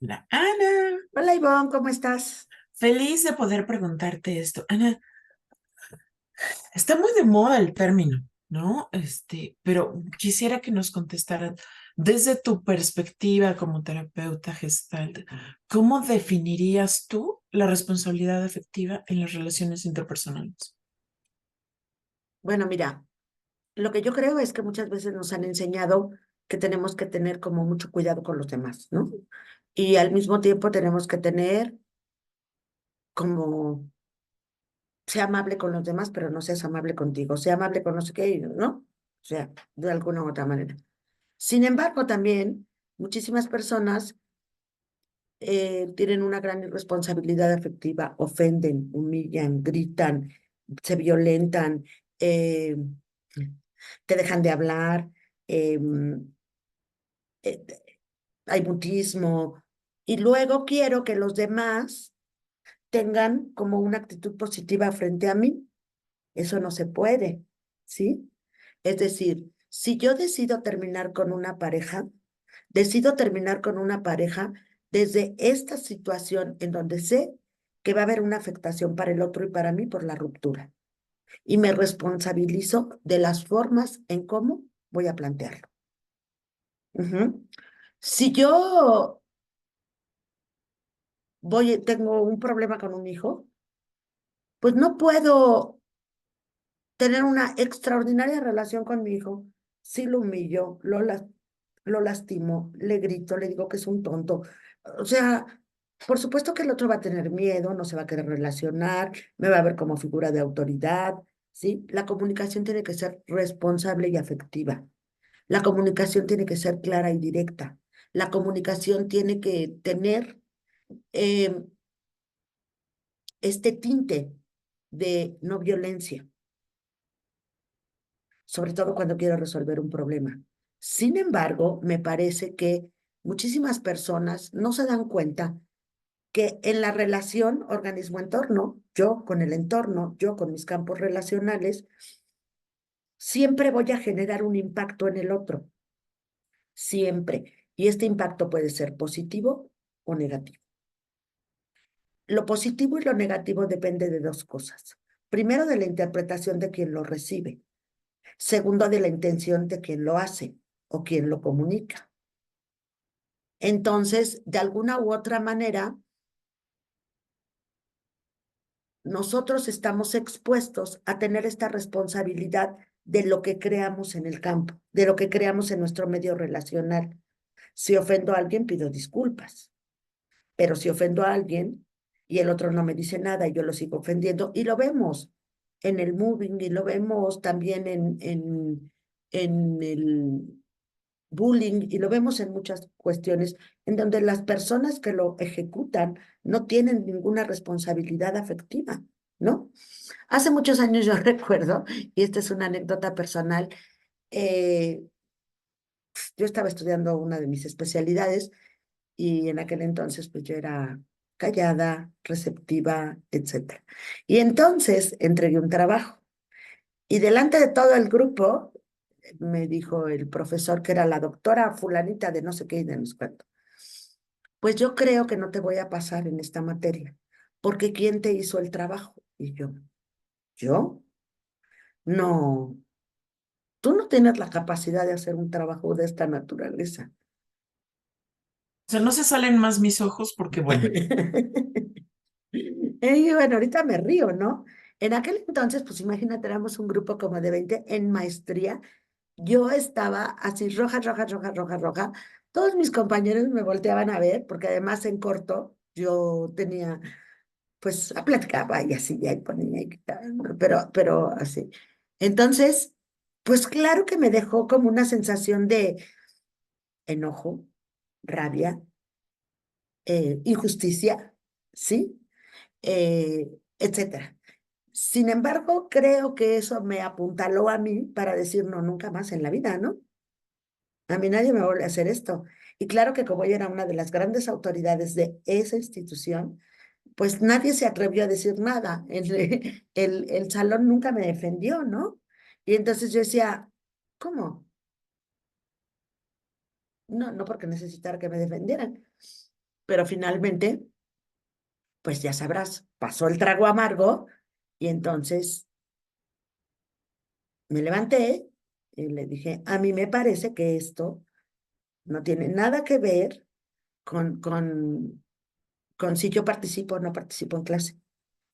Hola, Ana, Hola Ivonne, ¿cómo estás? feliz de poder preguntarte esto. Ana, está muy de moda el término, ¿no? Pero quisiera que nos contestaran desde tu perspectiva como terapeuta gestalt, ¿cómo definirías tú la responsabilidad afectiva en las relaciones interpersonales? Bueno, mira, lo que yo creo es que muchas veces nos han enseñado que tenemos que tener como mucho cuidado con los demás, ¿no? Y al mismo tiempo tenemos que tener como, sea amable con los demás, pero no seas amable contigo, sea amable con no sé qué, ¿no? O sea, de alguna u otra manera. Sin embargo, también muchísimas personas tienen una gran irresponsabilidad afectiva, ofenden, humillan, gritan, se violentan, eh, te dejan de hablar, em, eh, hay mutismo, y luego quiero que los demás tengan como una actitud positiva frente a mí. Eso no se puede, ¿sí? Es decir, si yo decido terminar con una pareja, decido terminar con una pareja desde esta situación en donde sé que va a haber una afectación para el otro y para mí por la ruptura. Y me responsabilizo de las formas en cómo voy a plantearlo. Ujú. Si yo tengo un problema con un hijo, pues no puedo tener una extraordinaria relación con mi hijo si lo humillo, lo lastimo, le grito, le digo que es un tonto. O sea, por supuesto que el otro va a tener miedo, no se va a querer relacionar, me va a ver como figura de autoridad, ¿sí? La comunicación tiene que ser responsable y afectiva. La comunicación tiene que ser clara y directa. La comunicación tiene que tener eh, este tinte de no violencia, sobre todo cuando quiero resolver un problema. Sin embargo, me parece que muchísimas personas no se dan cuenta que en la relación organismo-entorno, yo con el entorno, yo con mis campos relacionales, siempre voy a generar un impacto en el otro, siempre. Y este impacto puede ser positivo o negativo. Lo positivo y lo negativo depende de dos cosas. Primero, de la interpretación de quien lo recibe. Segundo, de la intención de quien lo hace o quien lo comunica. Entonces, de alguna u otra manera, nosotros estamos expuestos a tener esta responsabilidad de lo que creamos en el campo, de lo que creamos en nuestro medio relacional. Si ofendo a alguien, pido disculpas, pero si ofendo a alguien y el otro no me dice nada y yo lo sigo ofendiendo, y lo vemos en el moving y lo vemos también en el bullying y lo vemos en muchas cuestiones en donde las personas que lo ejecutan no tienen ninguna responsabilidad afectiva, ¿no? Hace muchos años yo recuerdo, y esta es una anécdota personal, eh, yo estaba estudiando una de mis especialidades y en aquel entonces pues yo era callada, receptiva, etcétera. Y entonces entregué un trabajo y delante de todo el grupo me dijo el profesor que era la doctora fulanita de no sé qué y de no sé cuánto. Pues yo creo que no te voy a pasar en esta materia, porque ¿quién te hizo el trabajo? Y ¿yo? No, tú no tienes la capacidad de hacer un trabajo de esta naturaleza. O sea, no se salen más mis ojos porque, bueno, Y bueno, ahorita me río, ¿no? En aquel entonces, pues imagínate, éramos un grupo como de 20 en maestría. Yo estaba así roja, roja, roja, roja, roja. Todos mis compañeros me volteaban a ver, porque además en corto yo tenía, pues, platicaba y así, y ahí ponía y quitaba, ¿no? Pero así. Entonces, pues claro que me dejó como una sensación de enojo, rabia, injusticia, ¿sí? Etcétera. Sin embargo, creo que eso me apuntaló a mí para decir no, nunca más en la vida, ¿no? A mí nadie me vuelve a hacer esto. Y claro que como yo era una de las grandes autoridades de esa institución, pues nadie se atrevió a decir nada. El salón nunca me defendió, ¿no? Y entonces yo decía, ¿cómo? No, no porque necesitara que me defendieran. Pero finalmente, pues ya sabrás, pasó el trago amargo y entonces me levanté y le dije, a mí me parece que esto no tiene nada que ver con si yo participo o no participo en clase,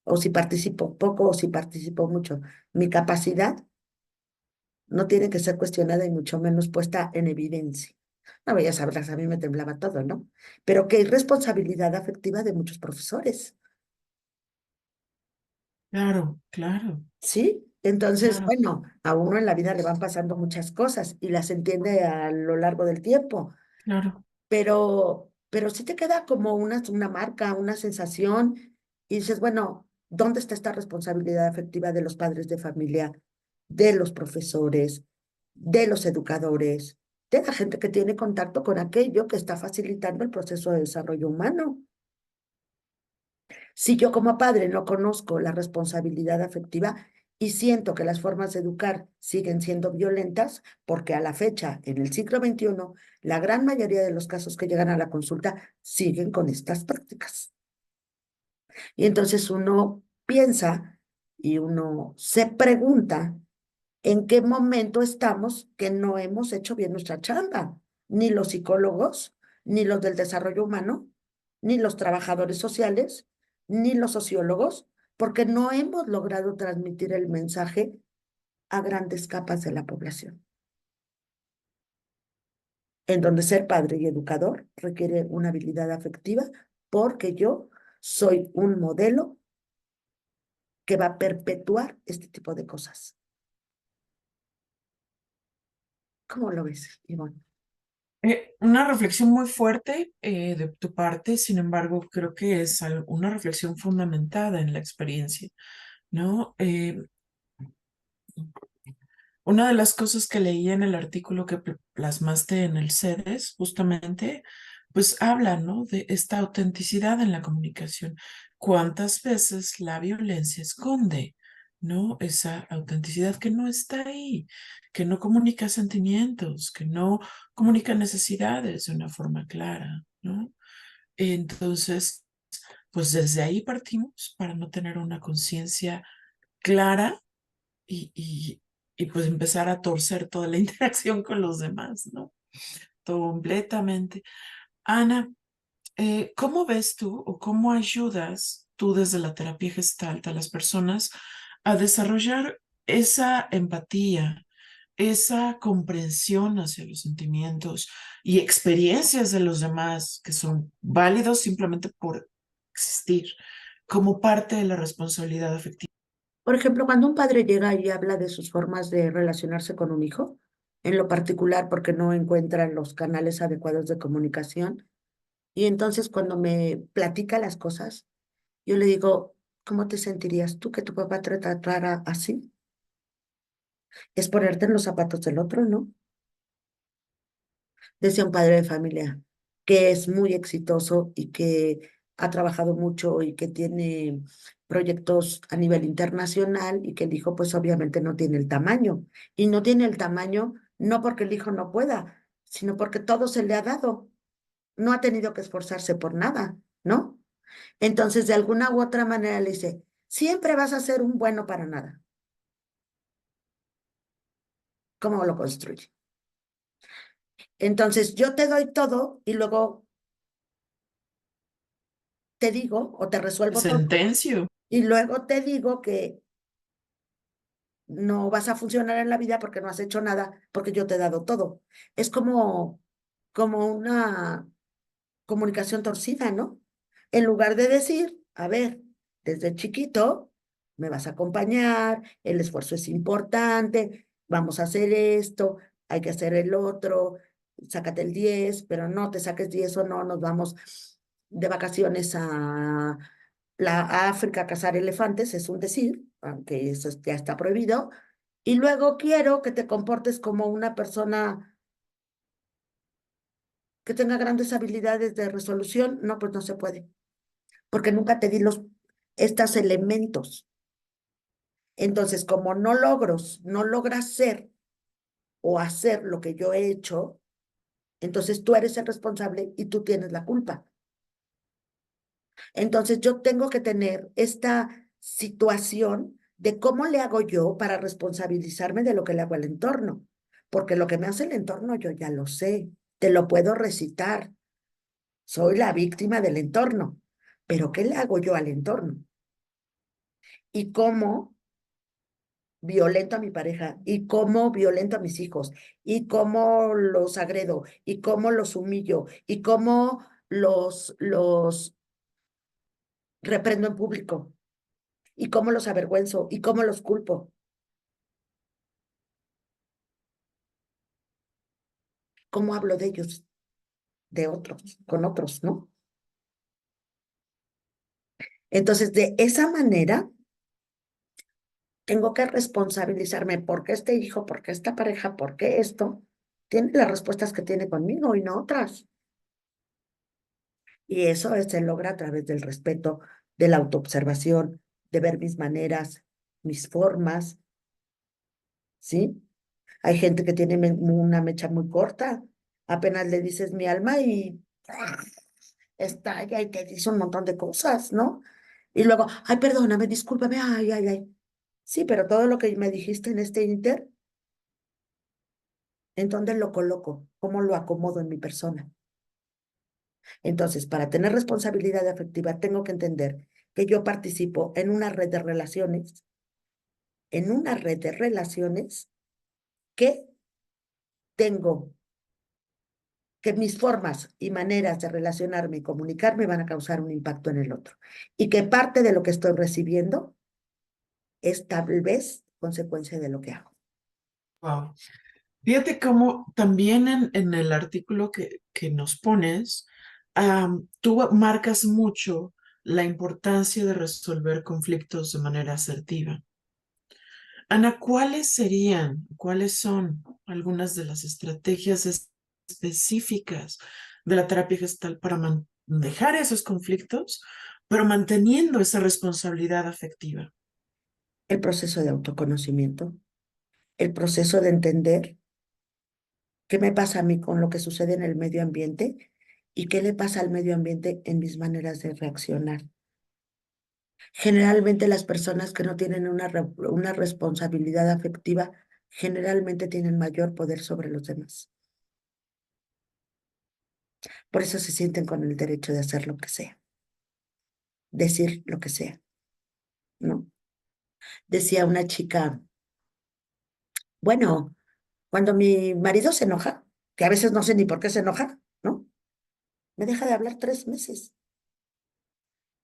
o si participo poco o si participo mucho. Mi capacidad no tiene que ser cuestionada y mucho menos puesta en evidencia. No, ya sabrás, a mí me temblaba todo, ¿no? Pero que hay responsabilidad afectiva de muchos profesores, Claro, claro, ¿sí? Entonces, claro, bueno, a uno en la vida le van pasando muchas cosas y las entiende a lo largo del tiempo, claro. pero sí te queda como una marca, una sensación, y dices, bueno, ¿dónde está esta responsabilidad afectiva de los padres de familia, de los profesores, de los educadores, de la gente que tiene contacto con aquello que está facilitando el proceso de desarrollo humano? Si yo como padre no conozco la responsabilidad afectiva y siento que las formas de educar siguen siendo violentas, porque a la fecha, en el siglo XXI, la gran mayoría de los casos que llegan a la consulta siguen con estas prácticas. Y entonces uno piensa y uno se pregunta en qué momento estamos que no hemos hecho bien nuestra chamba, ni los psicólogos, ni los del desarrollo humano, ni los trabajadores sociales, ni los sociólogos, porque no hemos logrado transmitir el mensaje a grandes capas de la población, en donde ser padre y educador requiere una habilidad afectiva, porque yo soy un modelo que va a perpetuar este tipo de cosas. ¿Cómo lo ves, Ivonne? Una reflexión muy fuerte de tu parte, sin embargo, creo que es una reflexión fundamentada en la experiencia, ¿no? Una de las cosas que leí en el artículo que plasmaste en el CEDES, justamente, pues habla, ¿no? De esta autenticidad en la comunicación. ¿Cuántas veces la violencia esconde, ¿no? Esa autenticidad que no está ahí, que no comunica sentimientos, que no comunica necesidades de una forma clara, ¿no? Entonces, pues desde ahí partimos para no tener una conciencia clara y, y, y pues empezar a torcer toda la interacción con los demás, ¿no? Completamente. Ana, ¿cómo ves tú o cómo ayudas tú desde la terapia Gestalt a las personas a desarrollar esa empatía, esa comprensión hacia los sentimientos y experiencias de los demás que son válidos simplemente por existir como parte de la responsabilidad afectiva? Por ejemplo, cuando un padre llega y habla de sus formas de relacionarse con un hijo, en lo particular porque no encuentran los canales adecuados de comunicación, y entonces cuando me platica las cosas, yo le digo, ¿cómo te sentirías tú que tu papá te tratara así? Es ponerte en los zapatos del otro, ¿no? Decía un padre de familia que es muy exitoso y que ha trabajado mucho y que tiene proyectos a nivel internacional y que el hijo pues obviamente no tiene el tamaño. Y no tiene el tamaño no porque el hijo no pueda, sino porque todo se le ha dado. No ha tenido que esforzarse por nada, ¿no? Entonces, de alguna u otra manera le dice, siempre vas a ser un bueno para nada. ¿Cómo lo construye? Entonces, yo te doy todo y luego te digo o te resuelvo todo. Sentencio. Y luego te digo que no vas a funcionar en la vida porque no has hecho nada, porque yo te he dado todo. Es como una comunicación torcida, ¿no? En lugar de decir, a ver, desde chiquito me vas a acompañar, el esfuerzo es importante, vamos a hacer esto, hay que hacer el otro, sácate el 10, pero no te saques 10 o no, nos vamos de vacaciones a África a cazar elefantes, es un decir, aunque eso ya está prohibido, y luego quiero que te comportes como una persona que tenga grandes habilidades de resolución, no, pues no se puede, porque nunca te di estos elementos. Entonces, como no logras ser o hacer lo que yo he hecho, entonces tú eres el responsable y tú tienes la culpa. Entonces yo tengo que tener esta situación de cómo le hago yo para responsabilizarme de lo que le hago al entorno, porque lo que me hace el entorno yo ya lo sé, te lo puedo recitar, soy la víctima del entorno, pero ¿qué le hago yo al entorno? ¿Y cómo violento a mi pareja? ¿Y cómo violento a mis hijos? ¿Y cómo los agredo? ¿Y cómo los humillo? ¿Y cómo los reprendo en público? ¿Y cómo los avergüenzo? ¿Y cómo los culpo? ¿Cómo hablo de ellos, de otros, con otros, no? Entonces, de esa manera, tengo que responsabilizarme porque este hijo, porque esta pareja, porque esto, tiene las respuestas que tiene conmigo y no otras. Y eso se logra a través del respeto, de la autoobservación, de ver mis maneras, mis formas, ¿sí? Hay gente que tiene una mecha muy corta, apenas le dices mi alma y estalla y te dice un montón de cosas, ¿no? Y luego, ay, perdóname, discúlpame, ay, ay, ay. Sí, pero todo lo que me dijiste en este inter, ¿en dónde lo coloco? ¿Cómo lo acomodo en mi persona? Entonces, para tener responsabilidad afectiva, tengo que entender que yo participo en una red de relaciones que tengo, que mis formas y maneras de relacionarme y comunicarme van a causar un impacto en el otro. Y que parte de lo que estoy recibiendo es tal vez consecuencia de lo que hago. Wow. Fíjate cómo también en el artículo que nos pones, tú marcas mucho la importancia de resolver conflictos de manera asertiva. Ana, cuáles son algunas de las estrategias específicas de la terapia gestal para dejar esos conflictos, pero manteniendo esa responsabilidad afectiva? El proceso de autoconocimiento, el proceso de entender qué me pasa a mí con lo que sucede en el medio ambiente y qué le pasa al medio ambiente en mis maneras de reaccionar. Generalmente las personas que no tienen una responsabilidad afectiva generalmente tienen mayor poder sobre los demás. Por eso se sienten con el derecho de hacer lo que sea, decir lo que sea, ¿no? Decía una chica, bueno, cuando mi marido se enoja, que a veces no sé ni por qué se enoja, ¿no? Me deja de hablar 3 meses.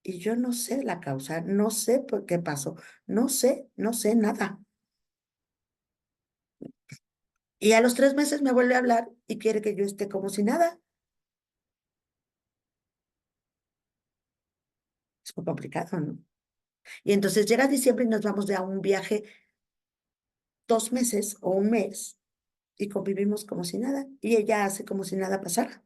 Y yo no sé la causa, no sé por qué pasó, no sé nada. Y a los 3 meses me vuelve a hablar y quiere que yo esté como si nada. Es muy complicado, ¿no? Y entonces llega diciembre y nos vamos de a un viaje 2 meses o un mes y convivimos como si nada. Y ella hace como si nada pasara.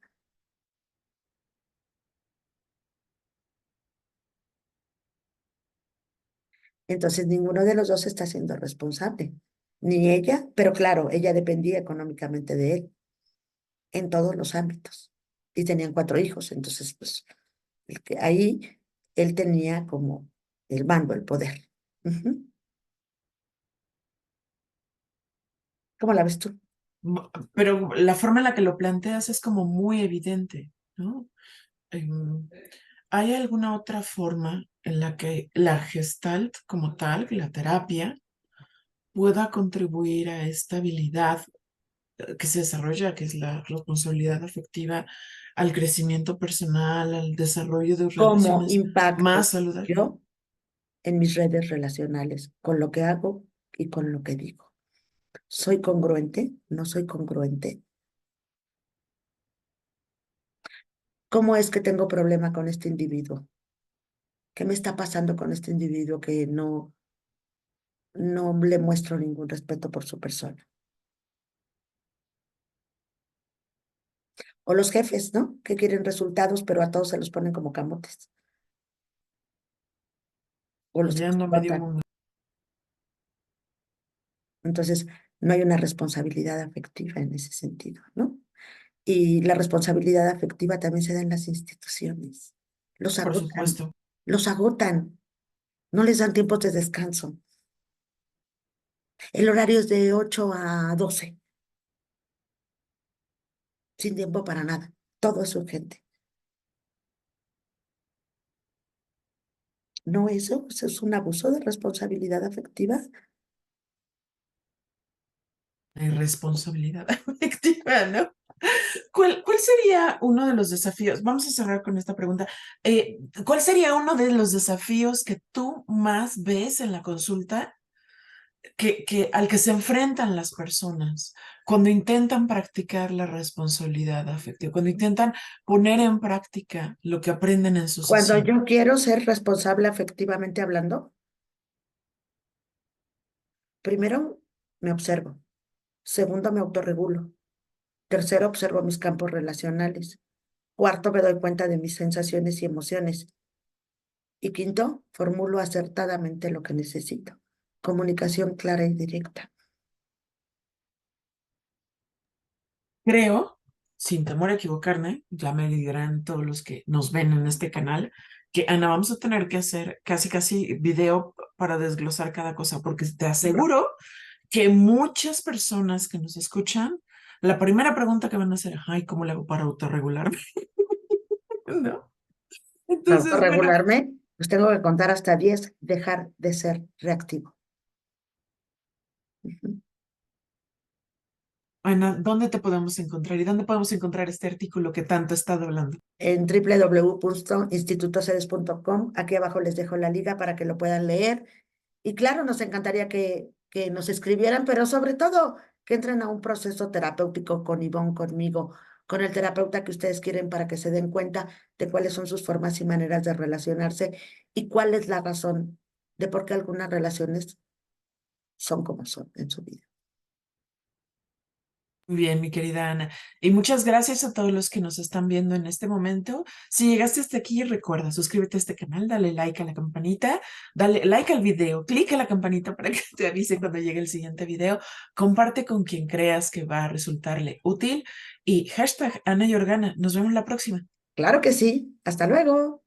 Entonces ninguno de los dos está siendo responsable. Ni ella, pero claro, ella dependía económicamente de él en todos los ámbitos. Y tenían 4 hijos. Entonces, pues, ahí él tenía como el mando, el poder. Ujú. ¿Cómo la ves tú? Pero la forma en la que lo planteas es como muy evidente, ¿no? Em, ¿Hay alguna otra forma en la que la gestalt como tal, la terapia, pueda contribuir a esta habilidad que se desarrolla, que es la responsabilidad afectiva, al crecimiento personal, al desarrollo de ¿Cómo relaciones más impacto saludables? yo en mis redes relacionales con lo que hago y con lo que digo? ¿Soy congruente? ¿No soy congruente? ¿Cómo es que tengo problema con este individuo? ¿Qué me está pasando con este individuo que no le muestro ningún respeto por su persona? O los jefes, ¿no? Que quieren resultados, pero a todos se los ponen como camotes o los Fallando a medio explotan. mundo. Entonces, no hay una responsabilidad afectiva en ese sentido, ¿no? Y la responsabilidad afectiva también se da en las instituciones. Los por agotan, supuesto. los agotan, no les dan tiempos de descanso. El horario es de 8 a 12, sin tiempo para nada. Todo es urgente. ¿No eso? Eso es un abuso de responsabilidad afectiva. Responsabilidad afectiva, ¿no? ¿Cuál sería uno de los desafíos? Vamos a cerrar con esta pregunta. ¿Cuál sería uno de los desafíos que tú más ves en la consulta al que se enfrentan las personas cuando intentan practicar la responsabilidad afectiva, cuando intentan poner en práctica lo que aprenden en su Cuando sesión? yo quiero ser responsable afectivamente hablando, primero me observo. Segundo, me autorregulo. Tercero, observo mis campos relacionales. Cuarto, me doy cuenta de mis sensaciones y emociones. Y quinto, formulo acertadamente lo que necesito. Comunicación clara y directa. Creo, sin temor a equivocarme, ya me dirán todos los que nos ven en este canal, que Ana, vamos a tener que hacer casi casi video para desglosar cada cosa, porque te aseguro que muchas personas que nos escuchan, la primera pregunta que van a hacer, ay, ¿cómo le hago para autorregularme? ¿No? Para Entonces, bueno, autorregularme, pues tengo que contar hasta 10, dejar de ser reactivo. Ujú. Ana, ¿dónde te podemos encontrar y dónde podemos encontrar este artículo que tanto he estado hablando? En www.institutocedes.com, aquí abajo les dejo la liga para que lo puedan leer. Y claro, nos encantaría que nos escribieran, pero sobre todo que entren a un proceso terapéutico con Ivonne, conmigo, con el terapeuta que ustedes quieren para que se den cuenta de cuáles son sus formas y maneras de relacionarse y cuál es la razón de por qué algunas relaciones son como son en su vida. Muy bien, mi querida Ana. Y muchas gracias a todos los que nos están viendo en este momento. Si llegaste hasta aquí, recuerda, suscríbete a este canal, dale like a la campanita, dale like al video, clica la campanita para que te avise cuando llegue el siguiente video, comparte con quien creas que va a resultarle útil y hashtag Ana y Organa. Nos vemos la próxima. Claro que sí. Hasta luego.